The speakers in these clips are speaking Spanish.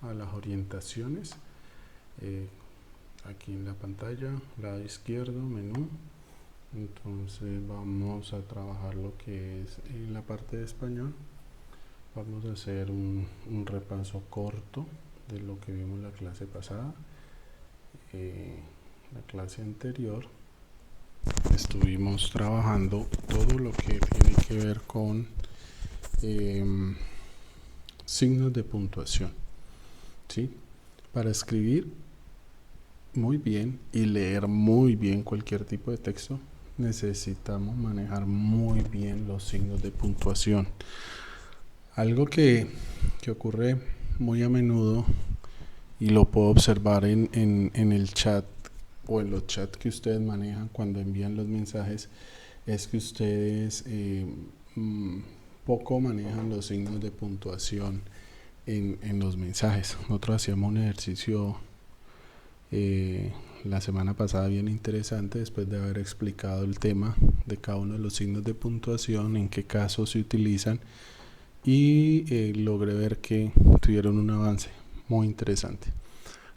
a las orientaciones. Aquí en la pantalla, lado izquierdo, menú. Entonces vamos a trabajar lo que es en la parte de español. Vamos a hacer un repaso corto de lo que vimos la clase pasada. La clase anterior estuvimos trabajando todo lo que tiene que ver con signos de puntuación, ¿sí? Para escribir muy bien y leer muy bien cualquier tipo de texto, necesitamos manejar muy bien los signos de puntuación. Algo que ocurre muy a menudo, y lo puedo observar en el chat o en los chats que ustedes manejan cuando envían los mensajes, es que ustedes poco manejan los signos de puntuación en los mensajes. Nosotros hacíamos un ejercicio la semana pasada bien interesante, después de haber explicado el tema de cada uno de los signos de puntuación, en qué casos se utilizan, y logré ver que tuvieron un avance muy interesante.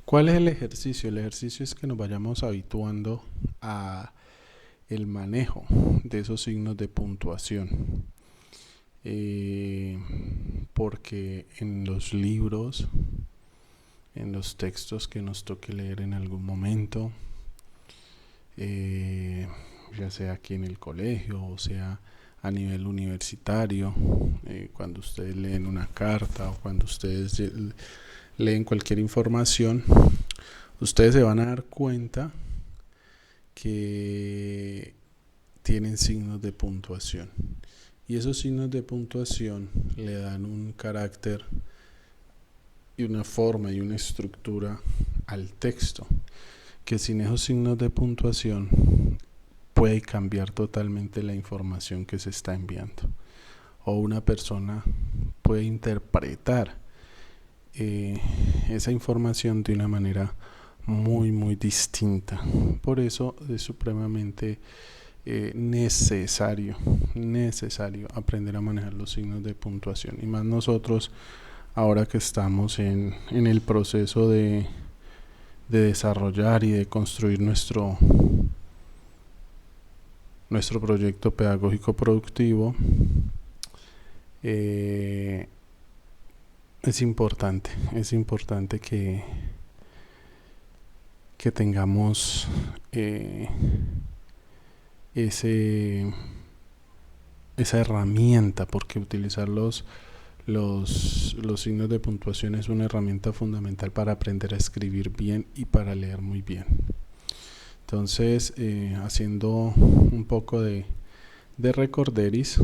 ¿Cuál es el ejercicio? El ejercicio es que nos vayamos habituando a el manejo de esos signos de puntuación, porque en los libros, en los textos que nos toque leer en algún momento, ya sea aquí en el colegio o sea a nivel universitario, cuando ustedes leen una carta o cuando ustedes leen cualquier información, ustedes se van a dar cuenta que tienen signos de puntuación, y esos signos de puntuación le dan un carácter y una forma y una estructura al texto, que sin esos signos de puntuación puede cambiar totalmente la información que se está enviando, o una persona puede interpretar esa información de una manera muy distinta. Por eso es supremamente necesario aprender a manejar los signos de puntuación, y más nosotros ahora que estamos en el proceso de desarrollar y de construir nuestro proyecto pedagógico productivo. Es importante que tengamos esa herramienta, porque utilizar los signos de puntuación es una herramienta fundamental para aprender a escribir bien y para leer muy bien. Entonces, haciendo un poco de recorderis,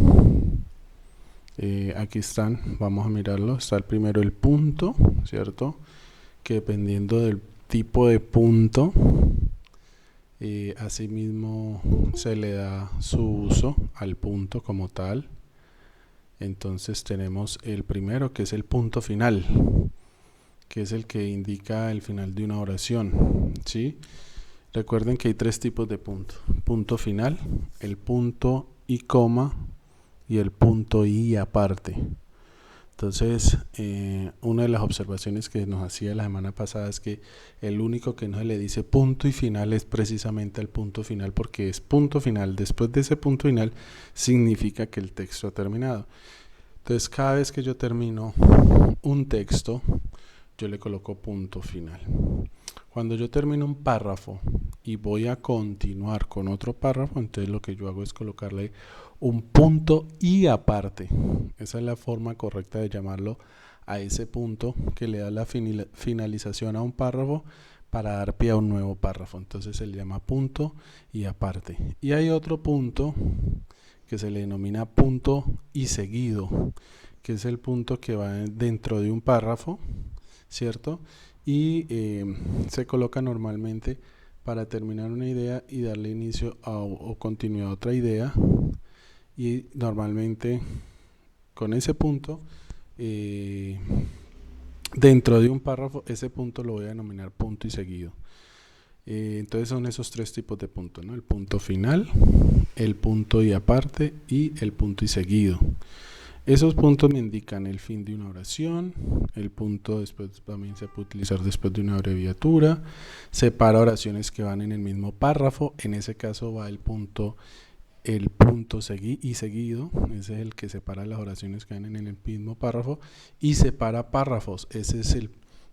aquí están, vamos a mirarlo. Está el primero, el punto, ¿cierto? Que dependiendo del tipo de punto, asimismo se le da su uso al punto como tal. Entonces tenemos el primero, que es el punto final, que es el que indica el final de una oración, ¿sí? Recuerden que hay tres tipos de punto: punto final, el punto y coma y el punto y aparte. Entonces, una de las observaciones que nos hacía la semana pasada es que el único que no se le dice punto y final es precisamente el punto final, porque es punto final. Después de ese punto final significa que el texto ha terminado. Entonces, cada vez que yo termino un texto, yo le coloco punto final. Cuando yo termino un párrafo y voy a continuar con otro párrafo, entonces lo que yo hago es colocarle un punto y aparte. Esa es la forma correcta de llamarlo a ese punto que le da la finalización a un párrafo para dar pie a un nuevo párrafo. Entonces se le llama punto y aparte. Y hay otro punto que se le denomina punto y seguido, que es el punto que va dentro de un párrafo, ¿cierto? Y se coloca normalmente para terminar una idea y darle inicio o continuidad a otra idea, y normalmente con ese punto dentro de un párrafo, ese punto lo voy a denominar punto y seguido. Entonces son esos tres tipos de puntos, ¿no? El punto final, el punto y aparte y el punto y seguido. Esos puntos me indican el fin de una oración, el punto después también se puede utilizar después de una abreviatura, separa oraciones que van en el mismo párrafo, en ese caso va el punto y seguido, ese es el que separa las oraciones que van en el mismo párrafo, y separa párrafos, ese es el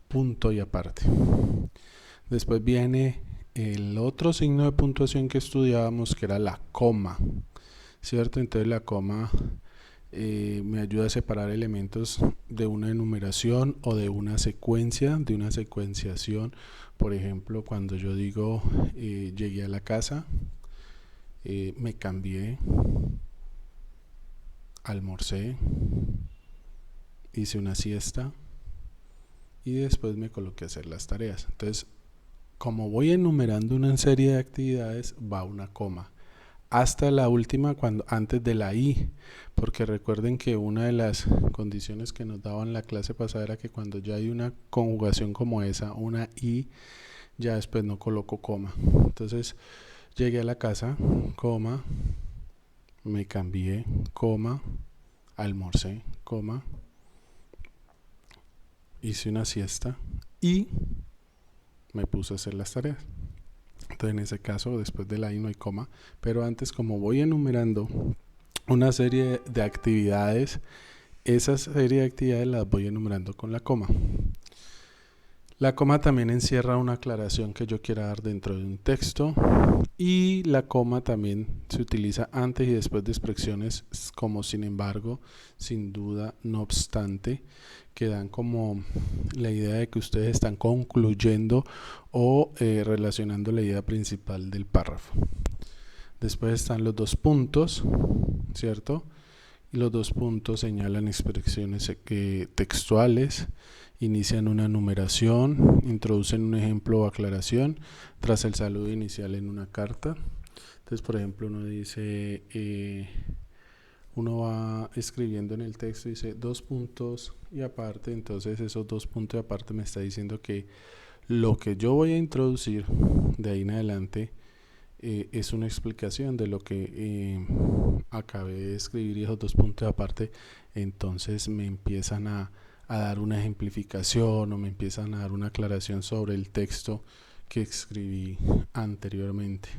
punto y aparte. Después viene el otro signo de puntuación que estudiábamos, que era la coma, ¿cierto? Entonces la coma me ayuda a separar elementos de una enumeración o de una secuencia, de una secuenciación. Por ejemplo, cuando yo digo llegué a la casa, me cambié, almorcé, hice una siesta y después me coloqué a hacer las tareas. Entonces, como voy enumerando una serie de actividades, va una coma hasta la última, antes de la i, porque recuerden que una de las condiciones que nos daban la clase pasada era que cuando ya hay una conjugación como esa, una i, ya después no coloco coma. Entonces llegué a la casa, coma, me cambié, coma, almorcé, coma, hice una siesta y me puse a hacer las tareas. Entonces en ese caso después de la i no hay coma, pero antes, como voy enumerando una serie de actividades, esa serie de actividades las voy enumerando con la coma. La coma también encierra una aclaración que yo quiera dar dentro de un texto, y la coma también se utiliza antes y después de expresiones como sin embargo, sin duda, no obstante, que dan como la idea de que ustedes están concluyendo o relacionando la idea principal del párrafo. Después están los dos puntos, ¿cierto? Y los dos puntos señalan expresiones textuales, inician una numeración, introducen un ejemplo o aclaración tras el saludo inicial en una carta. Entonces, por ejemplo, uno dice, uno va escribiendo en el texto y dice dos puntos y aparte, entonces esos dos puntos y aparte me está diciendo que lo que yo voy a introducir de ahí en adelante es una explicación de lo que acabé de escribir, y esos dos puntos aparte entonces me empiezan a dar una ejemplificación o me empiezan a dar una aclaración sobre el texto que escribí anteriormente.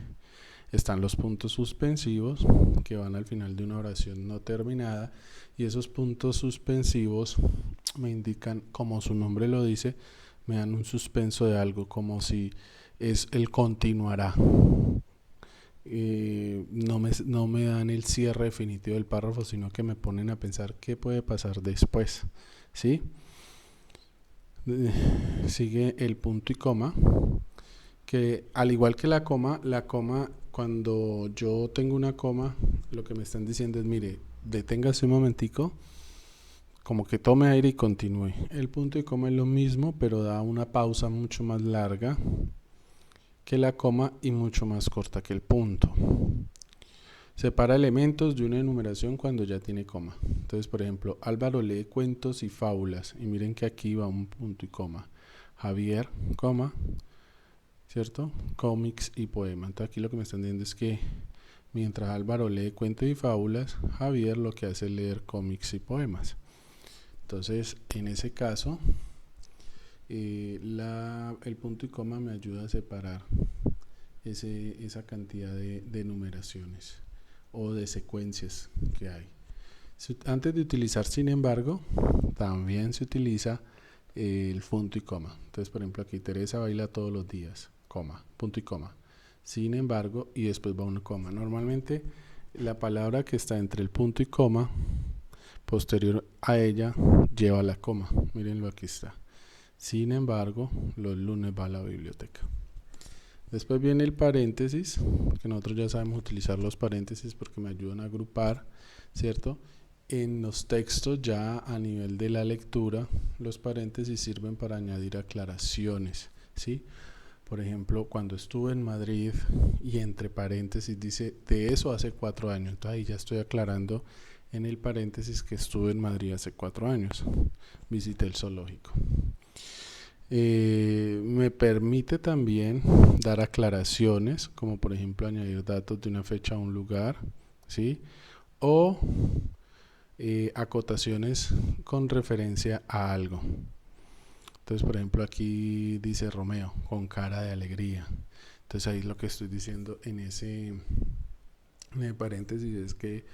Están los puntos suspensivos que van al final de una oración no terminada, y esos puntos suspensivos me indican, como su nombre lo dice, me dan un suspenso de algo, como si es el continuará. No me dan el cierre definitivo del párrafo, sino que me ponen a pensar qué puede pasar después, ¿sí? Sigue el punto y coma, que al igual que la coma, cuando yo tengo una coma, lo que me están diciendo es, mire, deténgase un momentico, como que tome aire y continúe. El punto y coma es lo mismo, pero da una pausa mucho más larga que la coma y mucho más corta que el punto. Separa elementos de una enumeración cuando ya tiene coma. Entonces, por ejemplo, Álvaro lee cuentos y fábulas, y miren que aquí va un punto y coma. Javier, coma, ¿cierto? Cómics y poema. Entonces aquí lo que me están diciendo es que mientras Álvaro lee cuentos y fábulas, Javier lo que hace es leer cómics y poemas. Entonces, en ese caso, el punto y coma me ayuda a separar esa cantidad de numeraciones o de secuencias que hay. Antes de utilizar sin embargo, también se utiliza el punto y coma. Entonces, por ejemplo, aquí Teresa baila todos los días, coma, punto y coma. Sin embargo, y después va una coma. Normalmente la palabra que está entre el punto y coma, posterior a ella, lleva la coma. Mírenlo, aquí está. Sin embargo, los lunes va a la biblioteca. Después viene el paréntesis, que nosotros ya sabemos utilizar los paréntesis porque me ayudan a agrupar, ¿cierto? En los textos, ya a nivel de la lectura, los paréntesis sirven para añadir aclaraciones, ¿sí? Por ejemplo, cuando estuve en Madrid, y entre paréntesis dice, de eso hace 4 años. Entonces ahí ya estoy aclarando en el paréntesis que estuve en Madrid hace 4 años. Visité el zoológico. Me permite también dar aclaraciones, como por ejemplo añadir datos de una fecha a un lugar, ¿sí? O acotaciones con referencia a algo. Entonces, por ejemplo, aquí dice Romeo con cara de alegría. Entonces ahí lo que estoy diciendo en ese paréntesis es que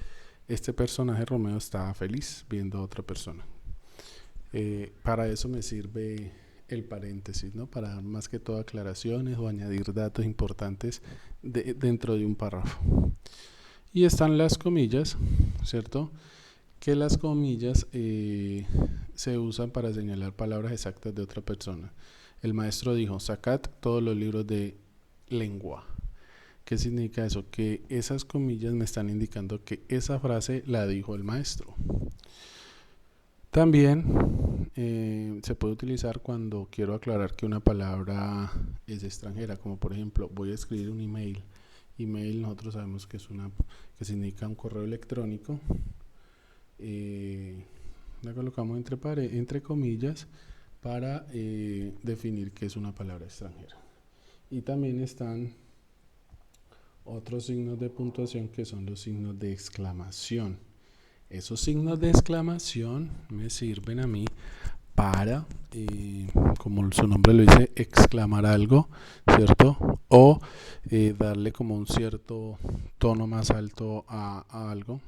este personaje Romeo está feliz viendo a otra persona. Para eso me sirve el paréntesis, ¿no? Para dar más que todo aclaraciones o añadir datos importantes dentro de un párrafo. Y están las comillas, ¿cierto? Que las comillas se usan para señalar palabras exactas de otra persona. El maestro dijo, sacad todos los libros de lengua. ¿Qué significa eso? Que esas comillas me están indicando que esa frase la dijo el maestro. También se puede utilizar cuando quiero aclarar que una palabra es extranjera, como por ejemplo voy a escribir un email. Email nosotros sabemos que que significa un correo electrónico. La colocamos entre comillas para definir que es una palabra extranjera. Y también están otros signos de puntuación que son los signos de exclamación. Esos signos de exclamación me sirven a mí para, como su nombre lo dice, exclamar algo, ¿cierto? O darle como un cierto tono más alto a algo,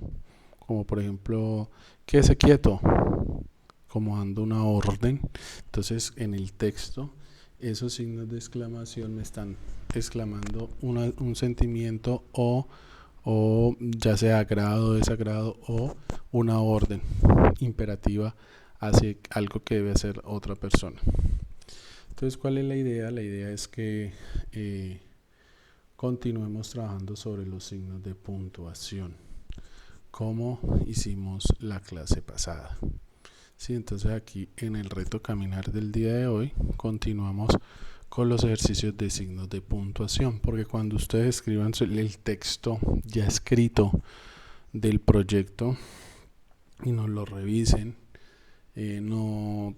como por ejemplo, quédese quieto, como dando una orden. Entonces, en el texto, esos signos de exclamación me están exclamando un sentimiento o ya sea agrado, desagrado o una orden imperativa hacia algo que debe hacer otra persona. Entonces, ¿cuál es la idea? La idea es que continuemos trabajando sobre los signos de puntuación, como hicimos la clase pasada. Sí, entonces aquí en el reto caminar del día de hoy continuamos con los ejercicios de signos de puntuación, porque cuando ustedes escriban el texto ya escrito del proyecto y nos lo revisen, no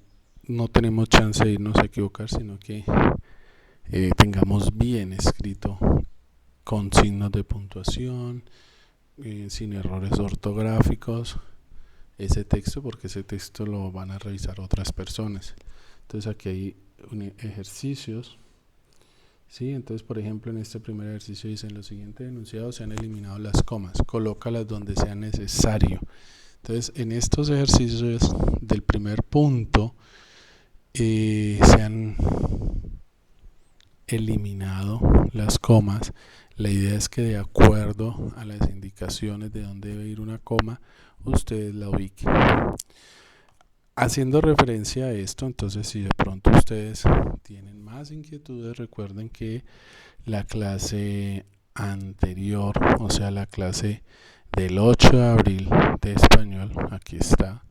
tenemos chance de irnos a equivocar, sino que tengamos bien escrito con signos de puntuación, sin errores ortográficos, ese texto, porque ese texto lo van a revisar otras personas. Entonces aquí hay ejercicios. Sí, entonces por ejemplo en este primer ejercicio dicen los siguientes enunciados se han eliminado las comas, colócalas donde sea necesario. Entonces en estos ejercicios del primer punto se han eliminado las comas. La idea es que de acuerdo a las indicaciones de dónde debe ir una coma, ustedes la ubiquen. Haciendo referencia a esto, entonces si de pronto ustedes tienen más inquietudes, recuerden que la clase anterior, o sea la clase del 8 de abril de español, aquí está,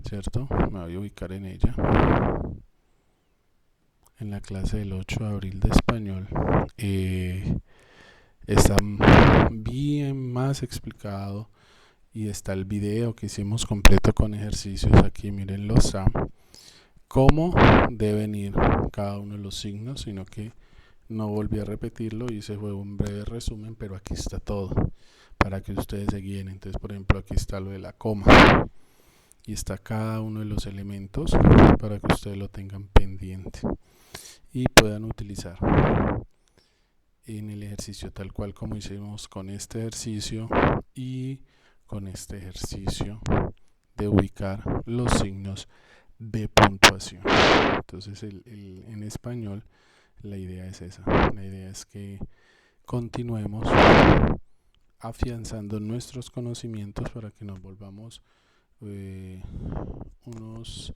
¿cierto? Me voy a ubicar en ella. En la clase del 8 de abril de español está bien más explicado y está el video que hicimos completo con ejercicios. Aquí miren los cómo deben ir cada uno de los signos, sino que no volví a repetirlo, hice fue un breve resumen, pero aquí está todo para que ustedes se guíen. Entonces, por ejemplo, aquí está lo de la coma y está cada uno de los elementos para que ustedes lo tengan pendiente y puedan utilizar en el ejercicio tal cual como hicimos con este ejercicio y con este ejercicio de ubicar los signos de puntuación. Entonces en español la idea es esa, la idea es que continuemos afianzando nuestros conocimientos para que nos volvamos unos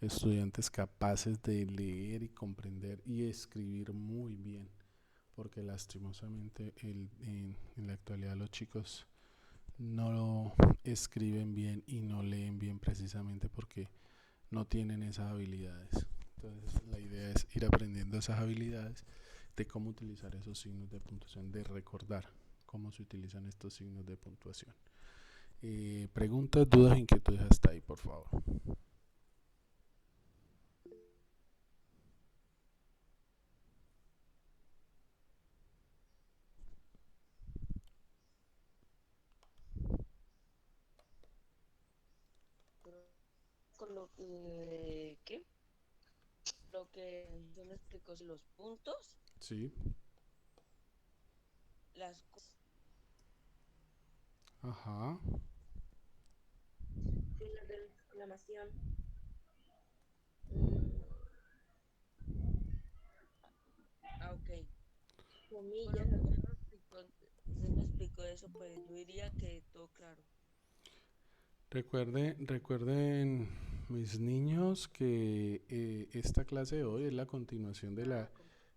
estudiantes capaces de leer y comprender y escribir muy bien, porque lastimosamente en la actualidad los chicos no escriben bien y no leen bien precisamente porque no tienen esas habilidades. Entonces la idea es ir aprendiendo esas habilidades de cómo utilizar esos signos de puntuación, de recordar cómo se utilizan estos signos de puntuación. Preguntas, dudas, inquietudes hasta ahí, por favor. lo ¿qué? Lo que yo me explico, los puntos, Sí. las Ajá. signos de exclamación, mm, ok. Comillas. Bueno, usted me explicó eso, pues yo diría que todo claro. Recuerden, mis niños, que esta clase de hoy es la continuación Ah,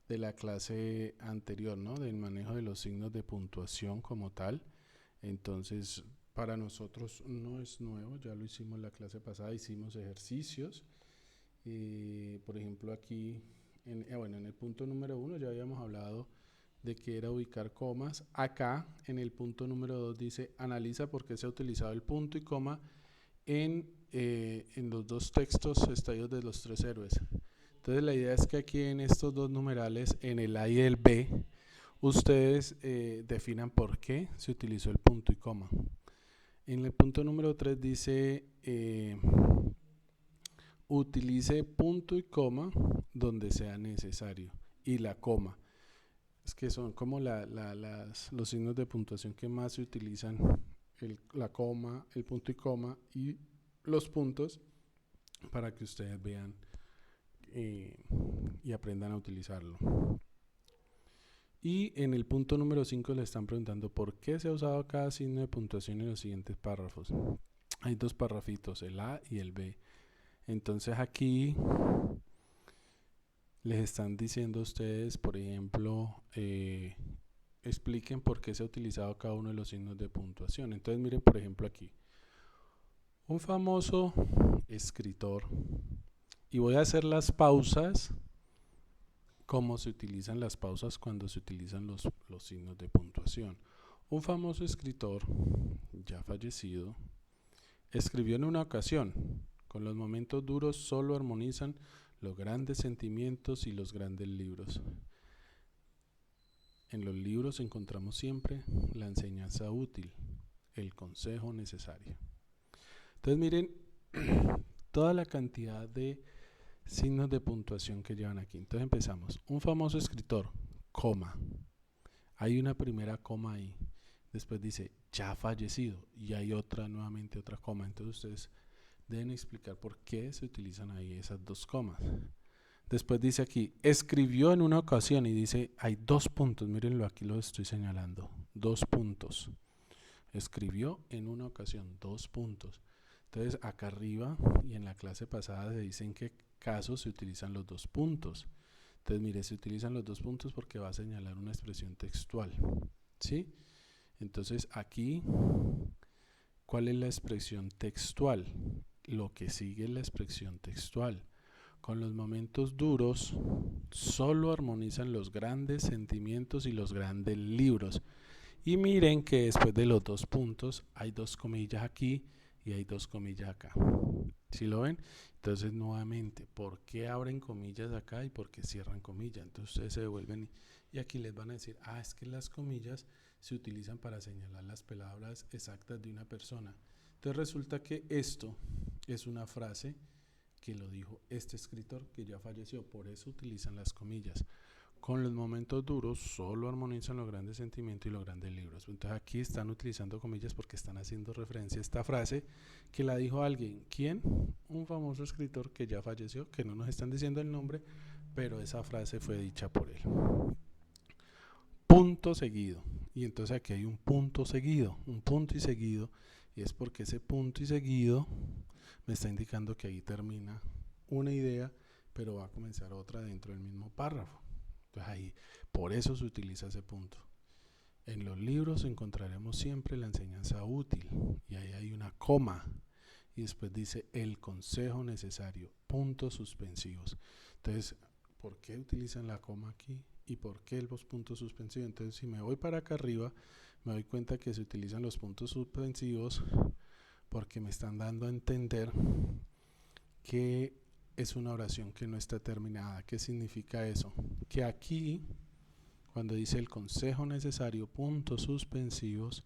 de la clase anterior, ¿no? Del manejo de los signos de puntuación como tal. Entonces, para nosotros no es nuevo, ya lo hicimos la clase pasada, hicimos ejercicios. Por ejemplo, aquí, en el punto número 1 ya habíamos hablado de que era ubicar comas. Acá, en el punto número 2 dice, analiza por qué se ha utilizado el punto y coma en los dos textos extraídos de los tres héroes. Entonces la idea es que aquí en estos dos numerales, en el A y el B, ustedes definan por qué se utilizó el punto y coma. En el punto número 3 dice, utilice punto y coma donde sea necesario. Y la coma. Es que son como los signos de puntuación que más se utilizan, la coma, el punto y coma y los puntos, para que ustedes vean eh, y aprendan a utilizarlo. Y en el punto número 5 le están preguntando por qué se ha usado cada signo de puntuación en los siguientes párrafos. Hay dos parrafitos, el A y el B. Entonces aquí les están diciendo a ustedes, por ejemplo, expliquen por qué se ha utilizado cada uno de los signos de puntuación. Entonces miren, por ejemplo, aquí. Un famoso escritor, y voy a hacer las pausas como se utilizan las pausas cuando se utilizan los signos de puntuación. Un famoso escritor, ya fallecido, escribió en una ocasión: con los momentos duros solo armonizan los grandes sentimientos y los grandes libros. En los libros encontramos siempre la enseñanza útil, el consejo necesario. Entonces miren toda la cantidad de signos de puntuación que llevan aquí. Entonces empezamos. Un famoso escritor, coma. Hay una primera coma ahí. Después dice, ya fallecido. Y hay otra, nuevamente otra coma. Entonces ustedes deben explicar por qué se utilizan ahí esas dos comas. Después dice aquí, escribió en una ocasión, y dice, hay dos puntos. Mírenlo, aquí lo estoy señalando. Dos puntos. Escribió en una ocasión, dos puntos. Entonces acá arriba y en la clase pasada se dice en qué casos se utilizan los dos puntos. Entonces mire, se utilizan los dos puntos porque va a señalar una expresión textual, ¿sí? Entonces aquí, ¿cuál es la expresión textual? Lo que sigue es la expresión textual. Con los momentos duros solo armonizan los grandes sentimientos y los grandes libros. Y miren que después de los dos puntos hay dos comillas aquí y hay dos comillas acá. ¿Sí lo ven? Entonces nuevamente, ¿por qué abren comillas acá y por qué cierran comillas? Entonces ustedes se devuelven y aquí les van a decir, es que las comillas se utilizan para señalar las palabras exactas de una persona. Entonces resulta que esto es una frase que lo dijo este escritor que ya falleció, por eso utilizan las comillas. Con los momentos duros solo armonizan los grandes sentimientos y los grandes libros. Entonces aquí están utilizando comillas porque están haciendo referencia a esta frase que la dijo alguien. ¿Quién? Un famoso escritor que ya falleció, que no nos están diciendo el nombre, pero esa frase fue dicha por él. Punto seguido. Y entonces aquí hay un punto seguido, un punto y seguido, y es porque ese punto y seguido me está indicando que ahí termina una idea, pero va a comenzar otra dentro del mismo párrafo. Entonces ahí, por eso se utiliza ese punto. En los libros encontraremos siempre la enseñanza útil, y ahí hay una coma, y después dice el consejo necesario, puntos suspensivos. Entonces, ¿por qué utilizan la coma aquí? ¿Y por qué los puntos suspensivos? Entonces, si me voy para acá arriba, me doy cuenta que se utilizan los puntos suspensivos porque me están dando a entender que es una oración que no está terminada. ¿Qué significa eso? Que aquí, cuando dice el consejo necesario, puntos suspensivos,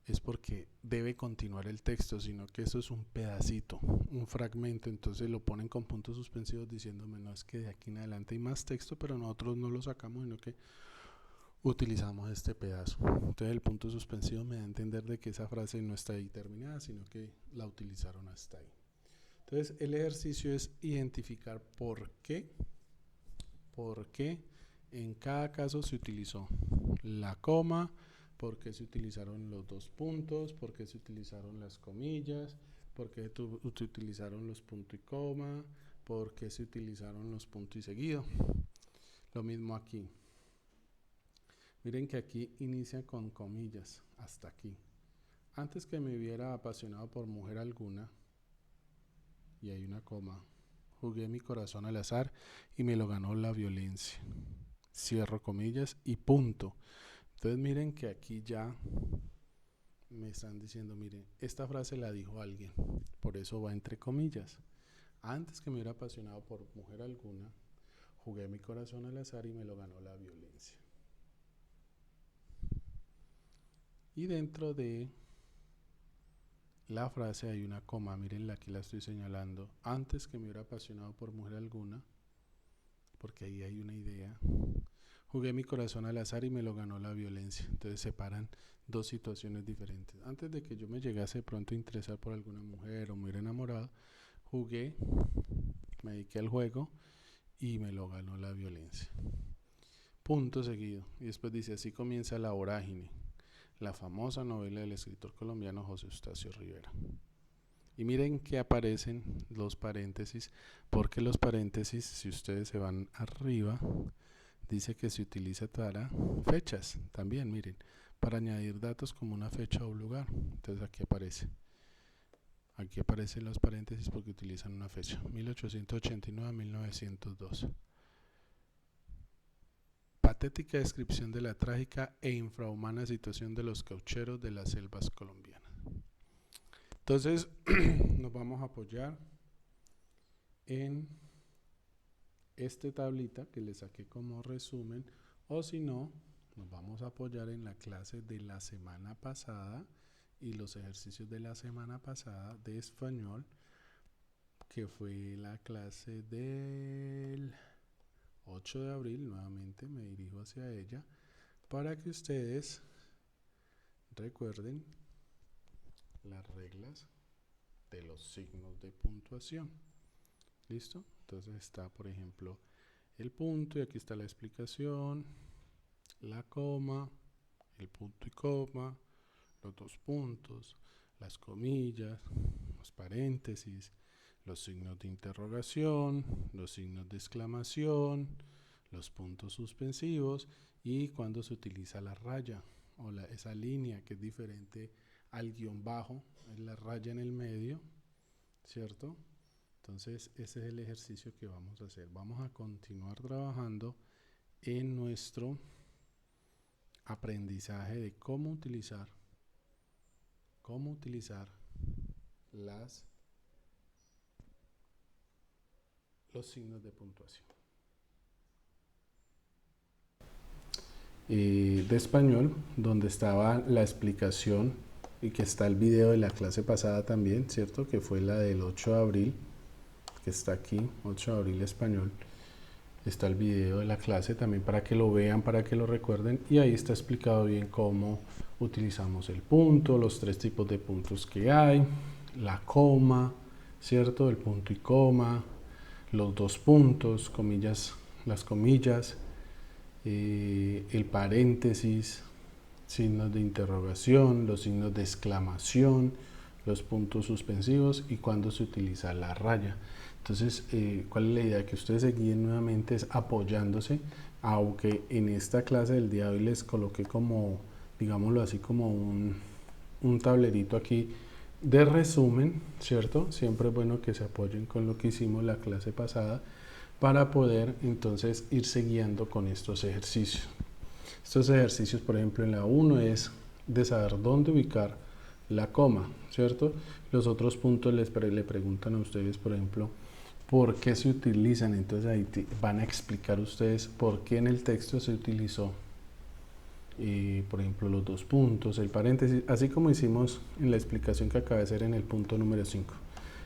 es porque debe continuar el texto, sino que eso es un pedacito, un fragmento, entonces lo ponen con puntos suspensivos diciéndome no es que de aquí en adelante hay más texto, pero nosotros no lo sacamos, sino que utilizamos este pedazo. Entonces el punto suspensivo me da a entender de que esa frase no está ahí terminada, sino que la utilizaron hasta ahí. Entonces el ejercicio es identificar por qué en cada caso se utilizó la coma, por qué se utilizaron los dos puntos, por qué se utilizaron las comillas, por qué se utilizaron los puntos y coma, por qué se utilizaron los puntos y seguido. Lo mismo aquí. Miren que aquí inicia con comillas, hasta aquí. Antes que me hubiera apasionado por mujer alguna, y hay una coma, jugué mi corazón al azar y me lo ganó la violencia. Cierro comillas y punto. Entonces miren que aquí ya me están diciendo, miren, esta frase la dijo alguien, por eso va entre comillas. Antes que me hubiera apasionado por mujer alguna, jugué mi corazón al azar y me lo ganó la violencia. Y dentro de la frase hay una coma, miren, aquí la estoy señalando. Antes que me hubiera apasionado por mujer alguna, porque ahí hay una idea, jugué mi corazón al azar y me lo ganó la violencia. Entonces separan dos situaciones diferentes. Antes de que yo me llegase de pronto a interesar por alguna mujer o me hubiera enamorado, jugué, me dediqué al juego y me lo ganó la violencia. Punto seguido. Y después dice, así comienza La vorágine, la famosa novela del escritor colombiano José Eustacio Rivera. Y miren que aparecen los paréntesis, porque los paréntesis, si ustedes se van arriba, dice que se utiliza para fechas también, miren, para añadir datos como una fecha o un lugar. Entonces aquí aparecen los paréntesis porque utilizan una fecha, 1889 a 1902. Patética descripción de la trágica e infrahumana situación de los caucheros de las selvas colombianas. Entonces nos vamos a apoyar en esta tablita que les saqué como resumen, o si no, nos vamos a apoyar en la clase de la semana pasada y los ejercicios de la semana pasada de español, que fue la clase del 8 de abril. Nuevamente me dirijo hacia ella para que ustedes recuerden las reglas de los signos de puntuación. ¿Listo? Entonces está, por ejemplo, el punto y aquí está la explicación, la coma, el punto y coma, los dos puntos, las comillas, los paréntesis, los signos de interrogación, los signos de exclamación, los puntos suspensivos y cuando se utiliza la raya o esa línea que es diferente al guión bajo, es la raya en el medio, ¿cierto? Entonces ese es el ejercicio que vamos a hacer. Vamos a continuar trabajando en nuestro aprendizaje de cómo utilizar los signos de puntuación. De español, donde estaba la explicación y que está el video de la clase pasada también, ¿cierto? Que fue la del 8 de abril, que está aquí, 8 de abril español. Está el video de la clase también para que lo vean, para que lo recuerden, y ahí está explicado bien cómo utilizamos el punto, los tres tipos de puntos que hay, la coma, ¿cierto? El punto y coma, los dos puntos, comillas, las comillas, el paréntesis, signos de interrogación, los signos de exclamación, los puntos suspensivos y cuando se utiliza la raya. Entonces, ¿cuál es la idea? Que ustedes se guíen nuevamente es apoyándose, aunque en esta clase del día de hoy les coloqué como, digámoslo así, como un tablerito aquí de resumen, ¿cierto? Siempre es bueno que se apoyen con lo que hicimos la clase pasada para poder entonces irse guiando con estos ejercicios. Estos ejercicios, por ejemplo, en la 1 es de saber dónde ubicar la coma, ¿cierto? Los otros puntos le preguntan a ustedes, por ejemplo, ¿por qué se utilizan? Entonces ahí van a explicar ustedes por qué en el texto se utilizó por ejemplo los dos puntos, el paréntesis, así como hicimos en la explicación que acaba de hacer en el punto número 5,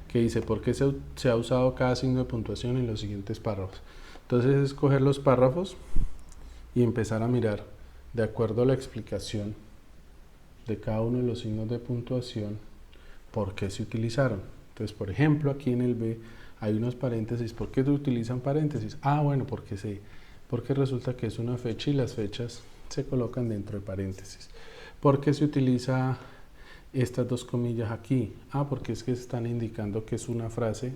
que dice por qué se ha usado cada signo de puntuación en los siguientes párrafos. Entonces es escoger los párrafos y empezar a mirar de acuerdo a la explicación de cada uno de los signos de puntuación por qué se utilizaron. Entonces, por ejemplo, aquí en el B hay unos paréntesis. ¿Por qué se utilizan paréntesis? Bueno, porque resulta que es una fecha y las fechas se colocan dentro de paréntesis. ¿Por qué se utiliza estas dos comillas aquí? Porque es que están indicando que es una frase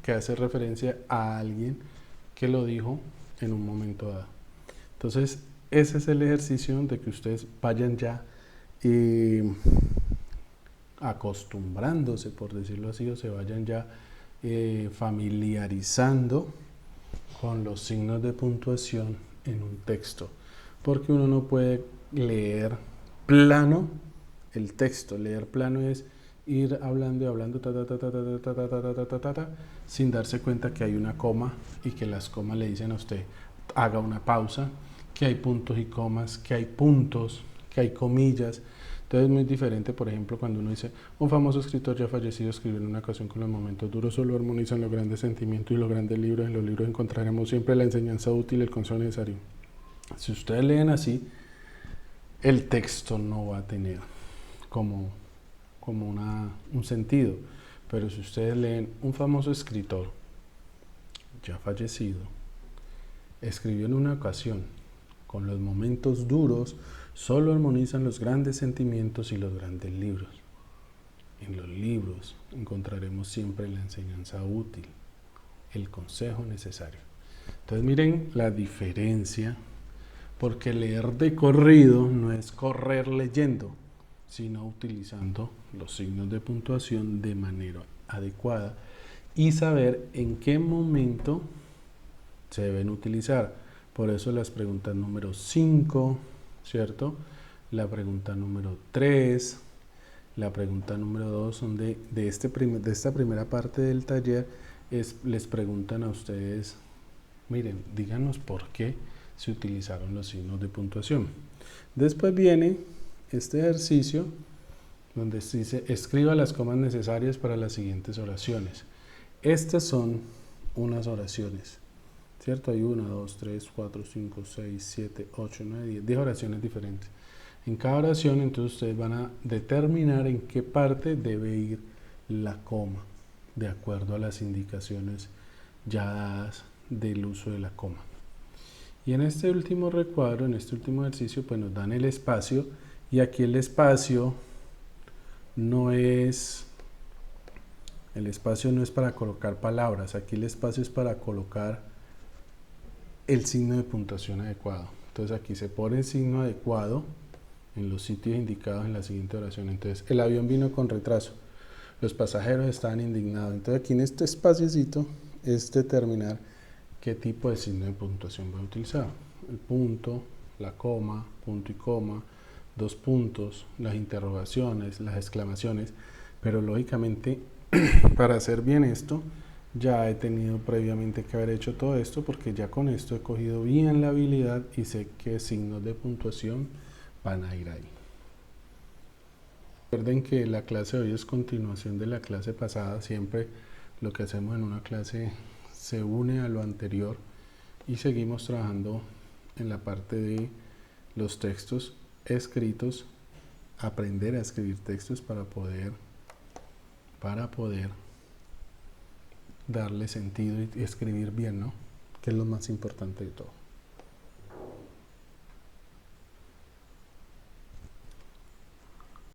que hace referencia a alguien que lo dijo en un momento dado. Entonces, ese es el ejercicio de que ustedes vayan ya acostumbrándose, por decirlo así, o se vayan ya familiarizando con los signos de puntuación en un texto, porque uno no puede leer plano el texto. Leer plano es ir hablando y hablando sin darse cuenta que hay una coma y que las comas le dicen a usted haga una pausa, que hay puntos y comas, que hay puntos, que hay comillas. Entonces es muy diferente, por ejemplo, cuando uno dice un famoso escritor ya fallecido escribió en una ocasión con los momentos duros solo armonizan los grandes sentimientos y los grandes libros. En los libros encontraremos siempre la enseñanza útil, el consejo necesario. Si ustedes leen así, el texto no va a tener como un sentido. Pero si ustedes leen un famoso escritor ya fallecido escribió en una ocasión con los momentos duros solo armonizan los grandes sentimientos y los grandes libros. En los libros encontraremos siempre la enseñanza útil, el consejo necesario. Entonces miren la diferencia, porque leer de corrido no es correr leyendo, sino utilizando los signos de puntuación de manera adecuada y saber en qué momento se deben utilizar. Por eso las preguntas número 5, ¿cierto? La pregunta número 3, la pregunta número 2 son de esta primera parte del taller. Les preguntan a ustedes, miren, díganos por qué se utilizaron los signos de puntuación. Después viene este ejercicio donde se dice escriba las comas necesarias para las siguientes oraciones. Estas son unas oraciones, ¿cierto? Hay 1, 2, 3, 4, 5, 6, 7, 8, 9, 10 oraciones diferentes. En cada oración, entonces, ustedes van a determinar en qué parte debe ir la coma, de acuerdo a las indicaciones ya dadas del uso de la coma. Y en este último recuadro, en este último ejercicio, pues nos dan el espacio, y aquí el espacio no es para colocar palabras, aquí el espacio es para colocar el signo de puntuación adecuado. Entonces aquí se pone el signo adecuado en los sitios indicados en la siguiente oración. Entonces, el avión vino con retraso, los pasajeros estaban indignados. Entonces aquí en este espaciocito es determinar qué tipo de signo de puntuación voy a utilizar. El punto, la coma, punto y coma, dos puntos, las interrogaciones, las exclamaciones. Pero lógicamente, para hacer bien esto, ya he tenido previamente que haber hecho todo esto, porque ya con esto he cogido bien la habilidad y sé qué signos de puntuación van a ir ahí. Recuerden que la clase de hoy es continuación de la clase pasada. Siempre lo que hacemos en una clase se une a lo anterior y seguimos trabajando en la parte de los textos escritos, aprender a escribir textos para poder darle sentido y escribir bien, ¿no? Que es lo más importante de todo.